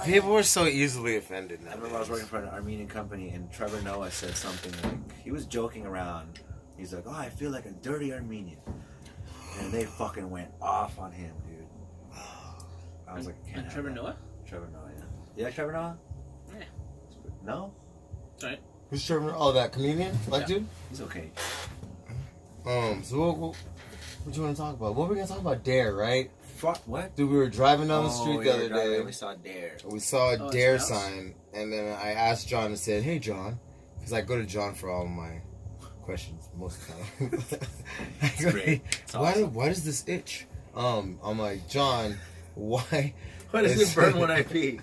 People were so easily offended. I remember I was working for an Armenian company, and Trevor Noah said something like, he was joking around. He's like, "Oh, I feel like a dirty Armenian," and they fucking went off on him, dude. I was like, and Trevor Noah? Trevor Noah, yeah. You like Trevor Noah? Yeah. No? Sorry. Who's Trevor? Oh, that comedian? Like, dude? He's okay. So what you want to talk about? What were we going to talk about? D.A.R.E, right? Fuck, what? Dude, we were driving down the street the other day. We saw D.A.R.E. We saw a D.A.R.E sign, and then I asked John and said, "Hey, John," because I go to John for all of my questions most of the time. It's great. It's awesome. Why does this itch? I'm like, John, why? Why does it burn when I pee?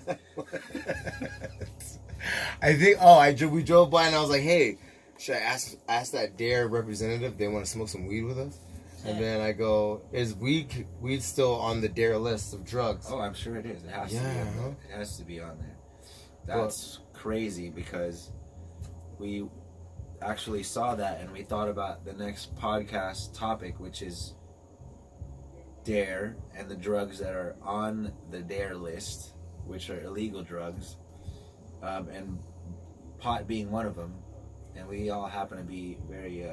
I think. We drove by and I was like, "Hey, should I ask that D.A.R.E representative if they want to smoke some weed with us?" And then I go, "Is weed still on the D.A.R.E list of drugs?" Oh, I'm sure it is. It has to be. It has to be on there. That's crazy because we actually saw that and we thought about the next podcast topic, which is D.A.R.E and the drugs that are on the D.A.R.E list, which are illegal drugs, and pot being one of them. And we all happen to be very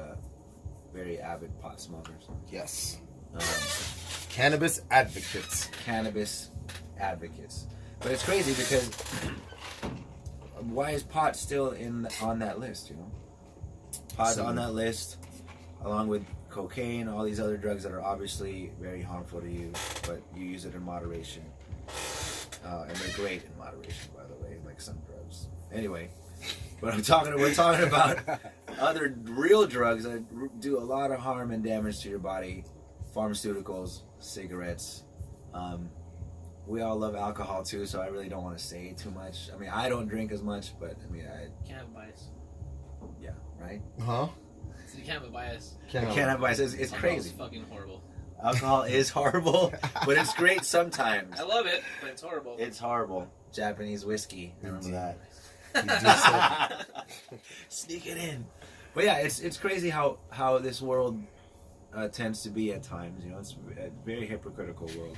avid pot smokers. Yes. Cannabis advocates. But it's crazy because why is pot still on that list, you know? Pot's on that list along with cocaine, all these other drugs that are obviously very harmful to you, but you use it in moderation. And they're great in moderation, by the way, like some drugs. Anyway, but we're talking about other real drugs that do a lot of harm and damage to your body. Pharmaceuticals, cigarettes. We all love alcohol too, so I really don't want to say too much. I mean, I don't drink as much, but I mean, Can't have bias. yeah, right? Huh? So you can't have a bias. Can't have bias. It's crazy. It's fucking horrible. Alcohol is horrible, but it's great sometimes. I love it, but it's horrible. It's horrible. Japanese whiskey. Remember that. Sneak it in. But yeah, it's crazy how this world tends to be at times. You know, it's a very hypocritical world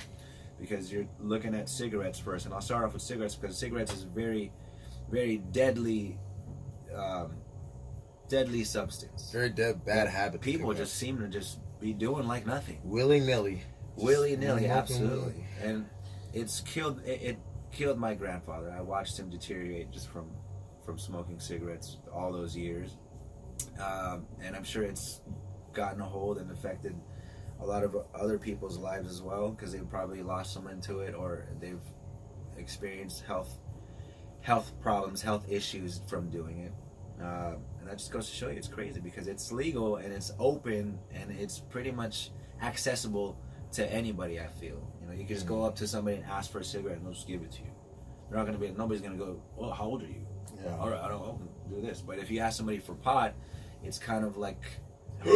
because you're looking at cigarettes first, and I'll start off with cigarettes because cigarettes is a very, very deadly substance. Very bad habit. People just seem to just be doing like nothing. Willy-nilly, absolutely. And it's killed. It killed my grandfather. I watched him deteriorate just from smoking cigarettes all those years, and I'm sure it's gotten a hold and affected a lot of other people's lives as well because they've probably lost someone to it or they've experienced health problems, health issues from doing it. And that just goes to show you it's crazy because it's legal and it's open and it's pretty much accessible to anybody. I feel, you know, you can just go up to somebody and ask for a cigarette and they'll just give it to you. Nobody's gonna go, "Oh, how old are you?" Yeah. All right, I don't do this. But if you ask somebody for pot, it's kind of like, it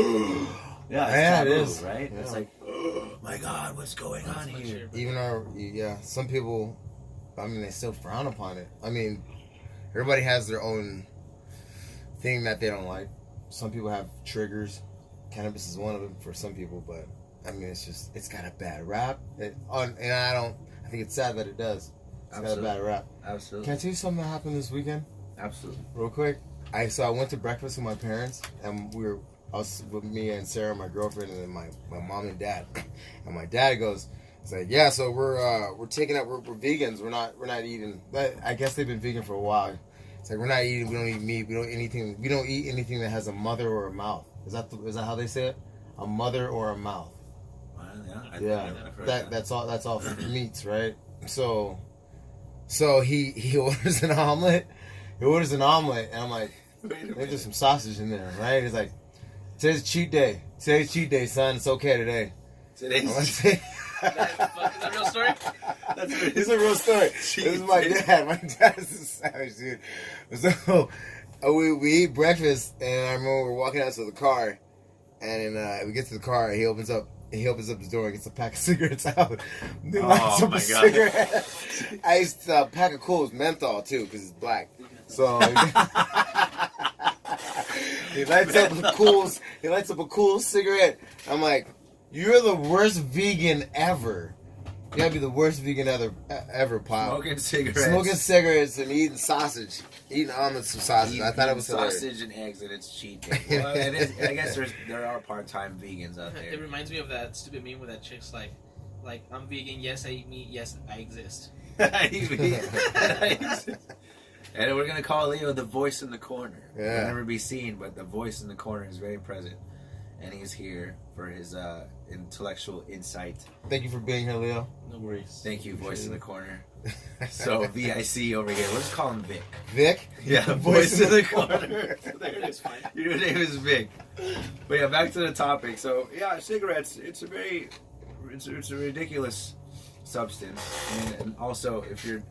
is, right? Yeah. It's like, oh my God, what's going on here? Even some people, I mean, they still frown upon it. I mean, everybody has their own thing that they don't like. Some people have triggers. Cannabis is one of them for some people, but I mean, it's got a bad rap. And I think it's sad that it does. It's got a bad rap. Absolutely. Can I tell you something that happened this weekend? Absolutely. Real quick. I went to breakfast with my parents, and I was with me and Sarah, my girlfriend, and then my mom and dad. And my dad goes, he's like, "Yeah, so we're taking up. We're vegans. We're not eating. I guess they've been vegan for a while. It's like we don't eat meat. We don't eat anything that has a mother or a mouth. Is that how they say it? A mother or a mouth. Yeah. That's all meats, right? So he orders an omelet. And I'm like, there's just some sausage in there, right? He's like, today's cheat day, son. It's okay today. Is that a real story? It's a real story. This is my dad. My dad is a savage, dude. So we eat breakfast, and I remember we're walking out to the car, and we get to the car. He opens up his door and gets a pack of cigarettes out. He lights up a cigarette. I used to pack of Cools menthol too because it's black. So he lights up a cool cigarette. I'm like, "You're the worst vegan ever." You gotta be the worst vegan ever, pal. Smoking cigarettes and eating sausage. Eating omelets with sausage. I thought it was sausage hilarious. and eggs, and it's cheat day. Well, I guess there are part-time vegans out there. It reminds me of that stupid meme where that chick's like I'm vegan, yes I eat meat, yes I exist. I eat meat. And we're gonna call Leo the voice in the corner. Yeah. He'll never be seen, but the voice in the corner is very present, and he's here for his intellectual insight. Thank you for being here, Leo. No worries. Thank you, voice in the corner. So VIC over here. Let's call him Vic. Vic? Yeah, voice in the corner. There it is, fine. Your name is Vic. But yeah, back to the topic. So yeah, cigarettes. It's a ridiculous substance, and also if you're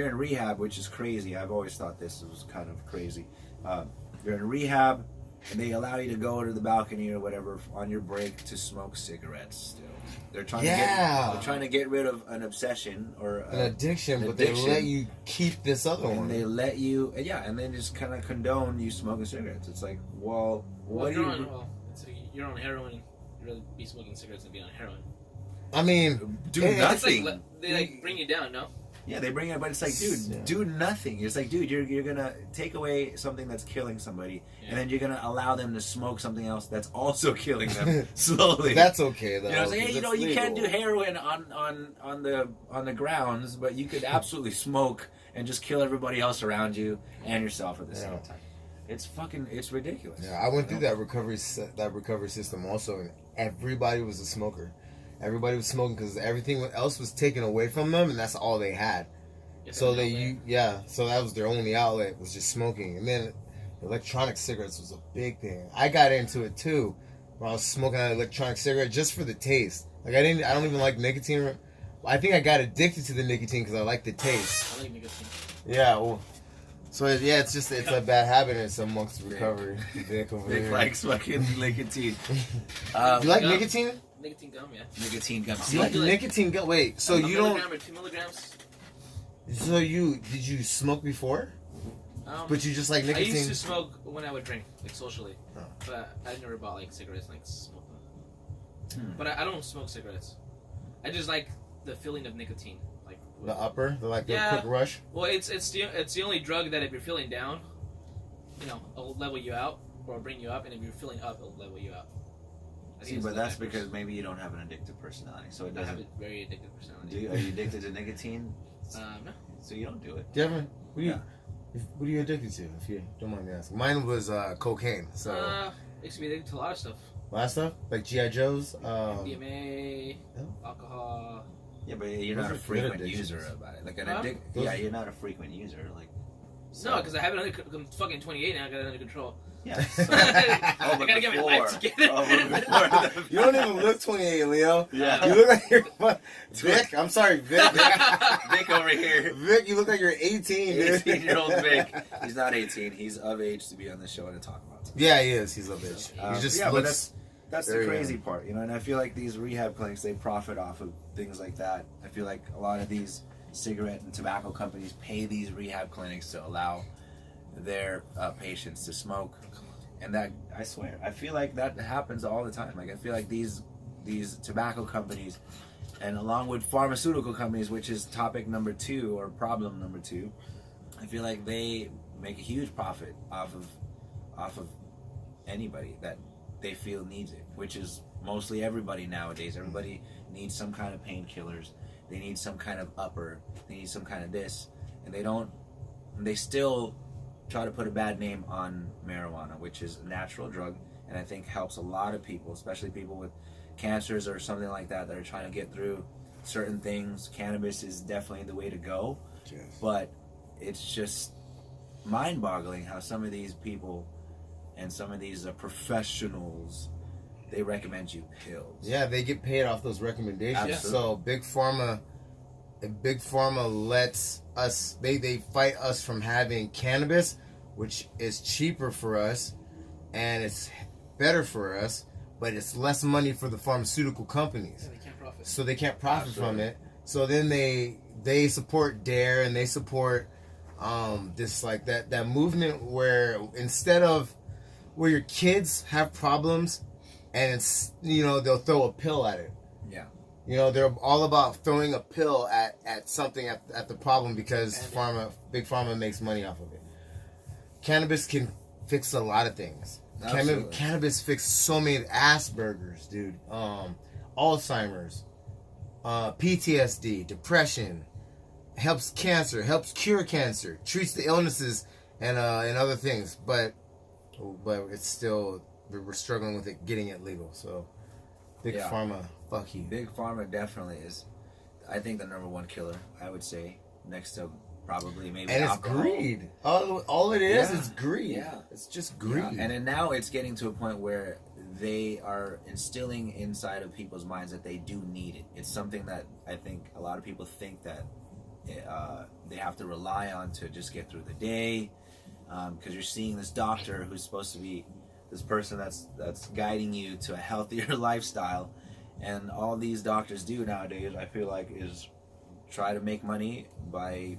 in rehab, which is crazy. I've always thought this was kind of crazy. You're in rehab, and they allow you to go to the balcony or whatever on your break to smoke cigarettes. Still, they're trying to get rid of an obsession or an addiction, but they let you keep this other one. And they let you, and then just kind of condone you smoking cigarettes. It's like, well, what do you? You're on heroin. You'd rather be smoking cigarettes than be on heroin. I mean, do nothing. They bring you down, no? Yeah, they bring it, but it's like, dude, do nothing. It's like, dude, you're gonna take away something that's killing somebody, and then you're gonna allow them to smoke something else that's also killing them slowly. That's okay though. You know, it's like, hey, you can't do heroin on the grounds, but you could absolutely smoke and just kill everybody else around you and yourself at the same time. It's ridiculous. Yeah, I went through that recovery system also, and everybody was a smoker. Everybody was smoking because everything else was taken away from them, and that's all they had. So so that was their only outlet, was just smoking. And then electronic cigarettes was a big thing. I got into it too, when I was smoking an electronic cigarette just for the taste. Like I don't even like nicotine. I think I got addicted to the nicotine because I like the taste. I like nicotine. Yeah, well, so it's a bad habit, and it's amongst recovery. Vic likes fucking nicotine. You like nicotine? Nicotine gum, yeah. Nicotine gum. You like nicotine gum? Wait, so you don't? 2 milligrams. So did you smoke before? But you just like nicotine? I used to smoke when I would drink, like socially, but I never bought like cigarettes, like smoke them. But I don't smoke cigarettes. I just like the feeling of nicotine, like the upper, the quick rush. Well, it's the only drug that if you're feeling down, it'll level you out or bring you up, and if you're feeling up, it'll level you out. See, but that's because maybe you don't have an addictive personality, so it doesn't. I have a very addictive personality. Are you addicted to nicotine? No. So you don't do it. Do you ever? What are you addicted to? If you don't mind me asking. Mine was cocaine. So. I used to be addicted to a lot of stuff. A lot of stuff, like GI Joes. MDMA, alcohol. Yeah, but you're not a frequent user about it. Like an you're not a frequent user. Like. So. No, because I have it under. I'm fucking 28 now. I got it under control. Yeah. I gotta get my life together. You don't even look 28, Leo. Yeah. You look like you're Vic. I'm sorry, Vic. Vic over here. Vic, you look like you're 18, dude. 18-year-old Vic. He's not 18. He's of age to be on the show and to talk about it. Yeah, he is. He's of age. He just looks. But that's the crazy part, And I feel like these rehab clinics, they profit off of things like that. I feel like a lot of these cigarette and tobacco companies pay these rehab clinics to allow their patients to smoke, and that, I swear, I feel like that happens all the time. Like I feel like these tobacco companies, and along with pharmaceutical companies, which is topic number 2 or problem number 2, I feel like they make a huge profit off of anybody that they feel needs it, which is mostly everybody nowadays. Everybody needs some kind of painkillers. They need some kind of upper. They need some kind of this, and they still try to put a bad name on marijuana, which is a natural drug, and I think helps a lot of people, especially people with cancers or something like that are trying to get through certain things. Cannabis is definitely the way to go. Yes. But it's just mind-boggling how some of these people and some of these professionals, they recommend you pills. Yeah, they get paid off those recommendations. Absolutely. So Big Pharma lets us, they fight us from having cannabis, which is cheaper for us and it's better for us, but it's less money for the pharmaceutical companies. Yeah, they can't profit. So they can't profit from it. So then they support D.A.R.E and they support this like that movement where instead of where your kids have problems and it's they'll throw a pill at it. Yeah. You know, they're all about throwing a pill at something at the problem because big pharma makes money off of it. Cannabis can fix a lot of things. Cannabis fixes so many Asperger's, dude. Alzheimer's, PTSD, depression, helps cancer, helps cure cancer, treats the illnesses and other things. But it's still we're struggling with it getting it legal. So big pharma, fuck you. Big pharma definitely is, I think, the number one killer. I would say next to probably maybe and alcohol. It's greed. All it is greed. Yeah, it's just greed. Yeah. And then now it's getting to a point where they are instilling inside of people's minds that they do need it. It's something that I think a lot of people think that they have to rely on to just get through the day, because you're seeing this doctor who's supposed to be this person that's guiding you to a healthier lifestyle, and all these doctors do nowadays, I feel like, is try to make money by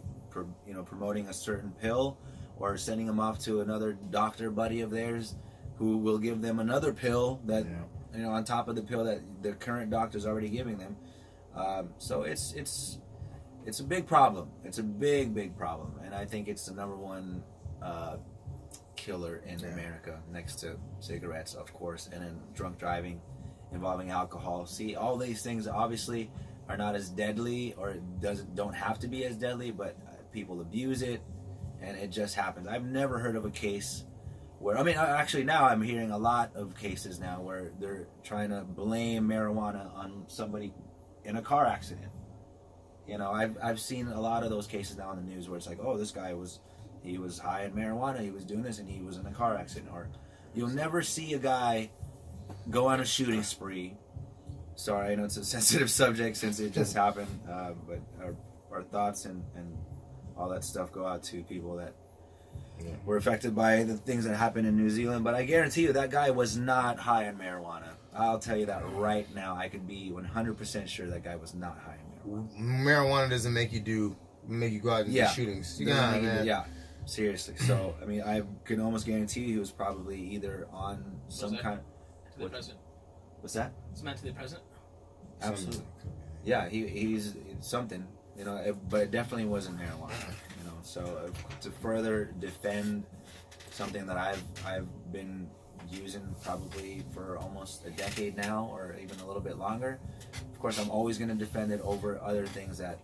promoting a certain pill or sending them off to another doctor buddy of theirs who will give them another pill that on top of the pill that the current doctor's already giving them. So it's a big problem. It's a big problem, and I think it's the number one killer in America, next to cigarettes, of course, and then drunk driving involving alcohol. See, all these things obviously are not as deadly, or don't have to be as deadly, but people abuse it, and it just happens. I've never heard of a case where, actually now I'm hearing a lot of cases now where they're trying to blame marijuana on somebody in a car accident. I've seen a lot of those cases now in the news where it's like, oh, this guy was high on marijuana, he was doing this, and he was in a car accident. Or you'll never see a guy go on a shooting spree. Sorry, I know it's a sensitive subject since it just happened, but our thoughts and all that stuff go out to people that were affected by the things that happened in New Zealand. But I guarantee you that guy was not high on marijuana. I'll tell you that right now. I can be 100% sure that guy was not high on marijuana. Marijuana doesn't make you go out and do shootings. Seriously. So I can almost guarantee you he was probably either on some kind to the present. What's that? It's meant to the present. Absolutely. Yeah, he's something, but it definitely wasn't marijuana. So to further defend something that I've been using probably for almost a decade now, or even a little bit longer, of course I'm always going to defend it over other things that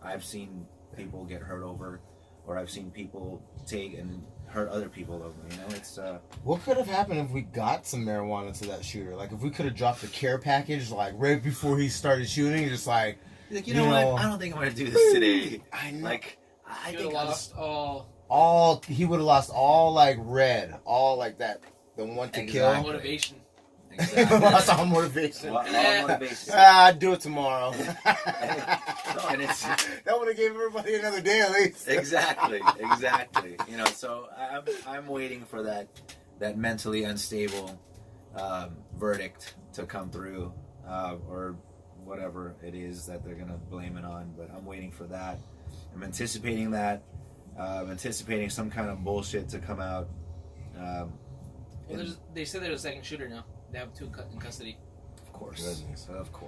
I've seen people get hurt over, or I've seen people take and hurt other people over. It's what could have happened if we got some marijuana to that shooter? Like, if we could have dropped the care package like right before he started shooling, just like what? I don't think I'm going to do this today. I know. I think lost all. He would have lost all like red, all like that. The one to kill. Motivation. Exactly. Lost all motivation. All motivation. I'd do it tomorrow. And that would have gave everybody another day at least. Exactly. So I'm waiting for that mentally unstable verdict to come through, or whatever it is that they're gonna blame it on. But I'm waiting for that. I'm anticipating that. Anticipating some kind of bullshit to come out. They said there's a second shooter now. They have two in custody. Of course.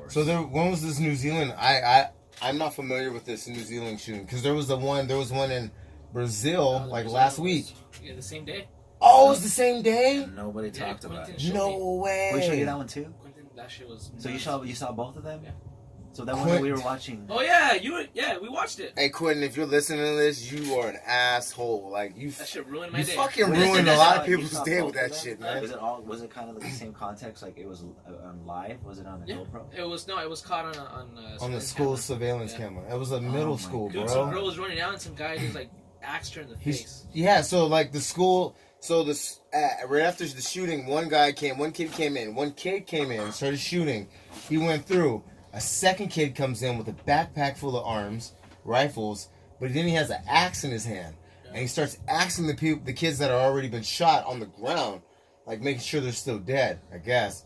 So when was this New Zealand? I'm not familiar with this New Zealand shooting, because there was one in Brazil last week. Yeah, the same day. Oh, it was the same day? Nobody talked about it. No way. We showed you that one too? Quentin, that shit was So nuts. you saw both of them? Yeah. So that one that we were watching. Oh yeah, we watched it. Hey Quentin, if you're listening to this, you are an asshole. Like that shit ruined my day. You fucking ruined a lot of people's day with that shit, man. Was it kind of like the same context? Like it was on live? Was it on the GoPro? It was caught on the school surveillance camera. It was a middle school, bro. Some girl was running out and some guy just axed her in the face. Yeah, so like the school. So this right after the shooting, one kid came in, started shooting. He went through. A second kid comes in with a backpack full of arms, rifles, but then he has an axe in his hand, and he starts axing the kids that have already been shot on the ground, like making sure they're still dead, I guess.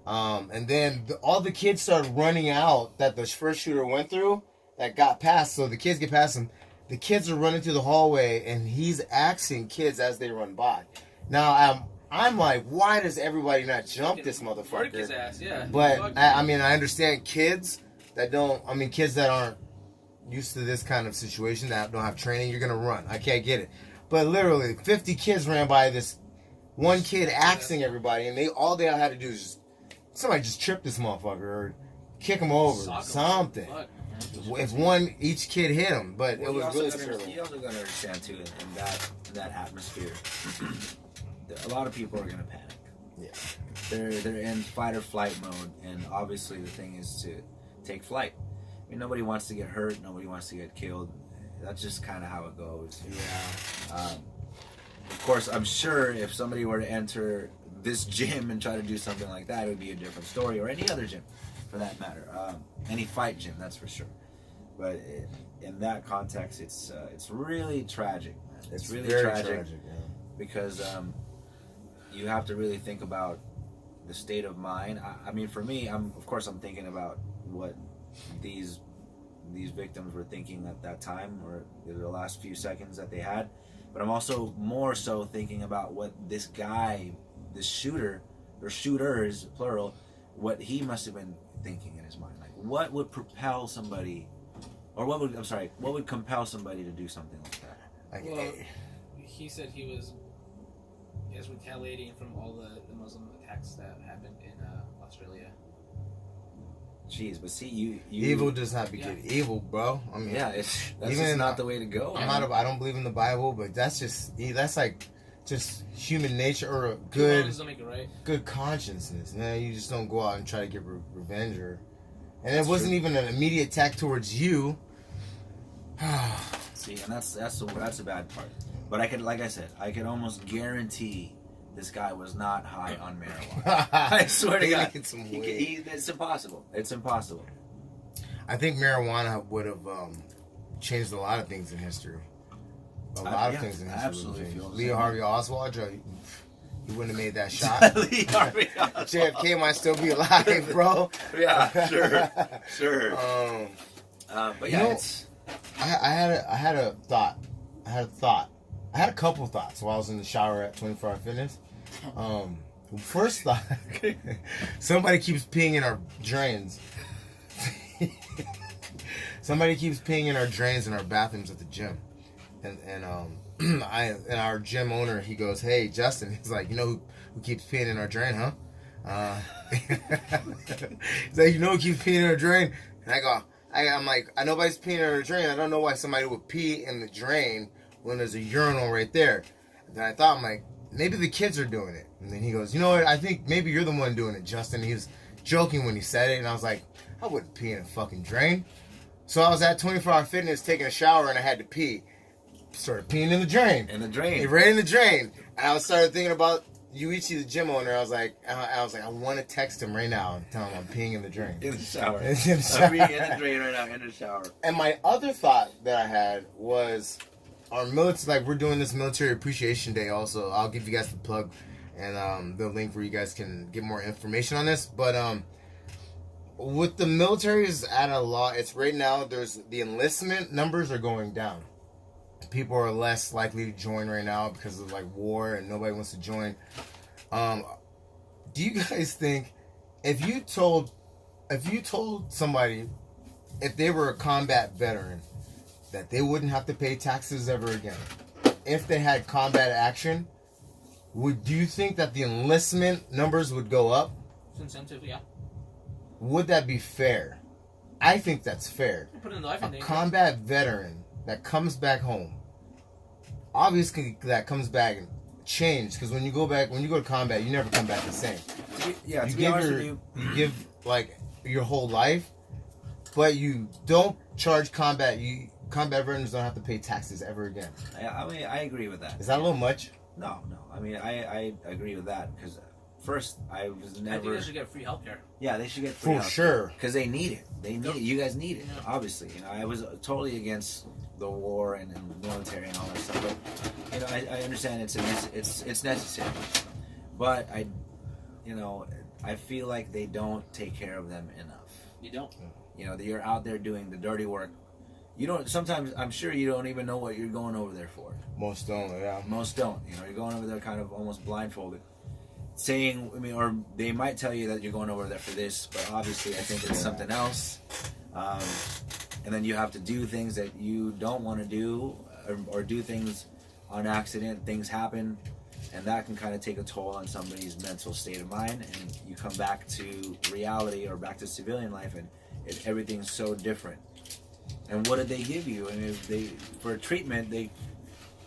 And then all the kids started running out that the first shooter went through, that got past. So the kids get past him. The kids are running through the hallway, and he's axing kids as they run by. Now I'm like, why does everybody not jump this motherfucker? His ass, yeah. But I understand kids, kids that aren't used to this kind of situation, that don't have training, you're gonna run. I can't get it. But literally, 50 kids ran by this one kid axing everybody, and all they had to do is somebody just trip this motherfucker or kick him over, something. If each kid hit him, but it was really scary. You also gotta understand too, in that atmosphere, a lot of people are gonna panic. Yeah, they're in fight or flight mode, and obviously the thing is to take flight. I mean, nobody wants to get hurt, nobody wants to get killed. That's just kind of how it goes. Yeah. Of course, I'm sure if somebody were to enter this gym and try to do something like that, it would be a different story, or any other gym, for that matter. Any fight gym, that's for sure. But in that context, it's really tragic, man. It's really very tragic yeah. Because you have to really think about the state of mind. I mean, for me, I'm thinking about what these victims were thinking at that time, or the last few seconds that they had. But I'm also more so thinking about what this guy, this shooter, or shooters, plural, what he must have been thinking in his mind. Like, what would propel somebody, or what would compel somebody to do something like that? Well, he said he was retaliating from all the Muslim attacks that happened in Australia. Jeez, but see, you evil does not begin evil, bro. I mean, yeah, that's just not the way to go. I don't believe in the Bible, but that's like just human nature, or a good consciousness. Man, you just don't go out and try to get revenge, and it wasn't even an immediate attack towards you. See, and that's the bad part. But I could almost guarantee this guy was not high on marijuana. I swear to God, it's impossible. It's impossible. I think marijuana would have changed a lot of things in history. A lot of things in history. Absolutely. Lee Harvey Oswald, he wouldn't have made that shot. Lee Harvey Oswald. JFK might still be alive, bro. Yeah, sure. But yeah, I had a thought. I had a couple thoughts while I was in the shower at 24 Hour Fitness. First thought, somebody keeps peeing in our drains. Somebody keeps peeing in our drains in our bathrooms at the gym. And our gym owner, he goes, "Hey, Justin," he's like, "You know who keeps peeing in our drain, huh?" He's like, "You know who keeps peeing in our drain?" And I'm like, nobody's peeing in our drain. I don't know why somebody would pee in the drain when there's a urinal right there. And then I thought, I'm like, maybe the kids are doing it. And then he goes, "You know what? I think maybe you're the one doing it, Justin." He was joking when he said it, and I was like, I wouldn't pee in a fucking drain. So I was at 24 Hour Fitness taking a shower, and I had to pee. Started peeing in the drain. Right in the drain. And I started thinking about Yuichi, the gym owner. I was like, I want to text him right now and tell him I'm peeing in the drain. In the shower. I'm peeing in the drain right now, in the shower. And my other thought that I had was, our military, like, we're doing this Military Appreciation Day also. I'll give you guys the plug and the link where you guys can get more information on this. But with the military is at a lot. It's right now, the enlistment numbers are going down. People are less likely to join right now because of like war and nobody wants to join. Do you guys think if you told somebody, if they were a combat veteran, that they wouldn't have to pay taxes ever again if they had combat action, do you think that the enlistment numbers would go up? It's incentive, yeah. Would that be fair? I think that's fair. A combat veteran that comes back home, obviously that comes back and changed, because when you go to combat, you never come back the same. You give like your whole life, but you don't charge combat. Combat veterans don't have to pay taxes ever again. I mean, I agree with that. Is that a little much? No. I mean, I agree with that, because first, I think they should get free healthcare. Yeah, they should get free healthcare. For sure. Because they need it. You guys need it, obviously. I was totally against the war and the military and all that stuff. But, I understand it's necessary. But, I feel like they don't take care of them enough. You don't? You're out there doing the dirty work. Sometimes, I'm sure you don't even know what you're going over there for. Most don't, yeah. Most don't. You're going over there kind of almost blindfolded. Or they might tell you that you're going over there for this, but obviously I think it's something else. And then you have to do things that you don't want to do, or do things on accident. Things happen, and that can kind of take a toll on somebody's mental state of mind. And you come back to reality or back to civilian life, and everything's so different. And what did they give you? And if they, for treatment, they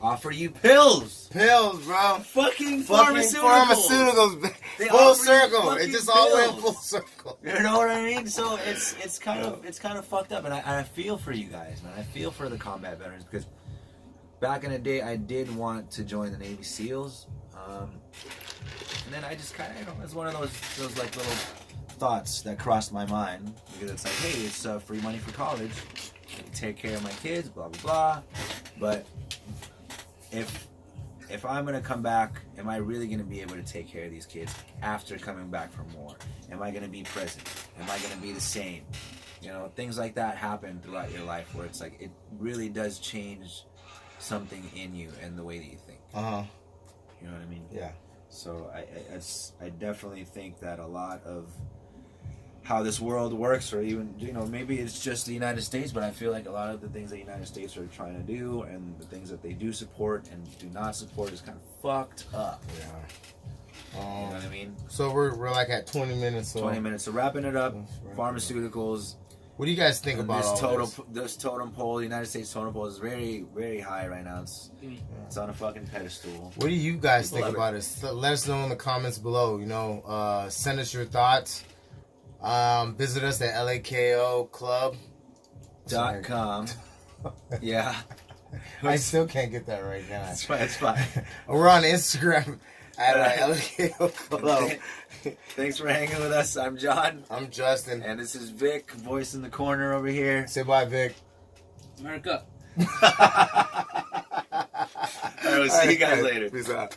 offer you pills. Pills, bro. Fucking pharmaceuticals. They Full offer you circle. It fucking just all went pills. full circle. You know what I mean? So it's kind of fucked up, and I feel for you guys, man. I feel for the combat veterans, because back in the day I did want to join the Navy SEALs, and then I just kind of, it's one of those like little thoughts that crossed my mind, because it's like, hey, it's free money for college, I can take care of my kids, blah blah blah. But if I'm gonna come back, am I really gonna be able to take care of these kids after coming back from war? Am I gonna be present? Am I gonna be the same? You know, things like that happen throughout your life, where it's like, it really does change something in you and the way that you think. You know what I mean? Yeah. So I definitely think that a lot of how this world works, or even, you know, maybe it's just the United States, but I feel like a lot of the things the United States are trying to do, and the things that they do support and do not support, is kind of fucked up. Yeah. You know what I mean? So we're like at 20 minutes. So 20 minutes. So wrapping it up, pharmaceuticals. What do you guys think about this totem pole? The United States totem pole is very, very high right now. It's on a fucking pedestal. What do you guys People think about it? So let us know in the comments below. You know, send us your thoughts. Visit us at lakoclub.com. Yeah. I still can't get that right now. It's fine. It's fine. We're on Instagram at LKO Club. Thanks for hanging with us. I'm John. I'm Justin. And this is Vic, voice in the corner over here. Say bye, Vic. America. All right, we'll see you guys later. Peace out.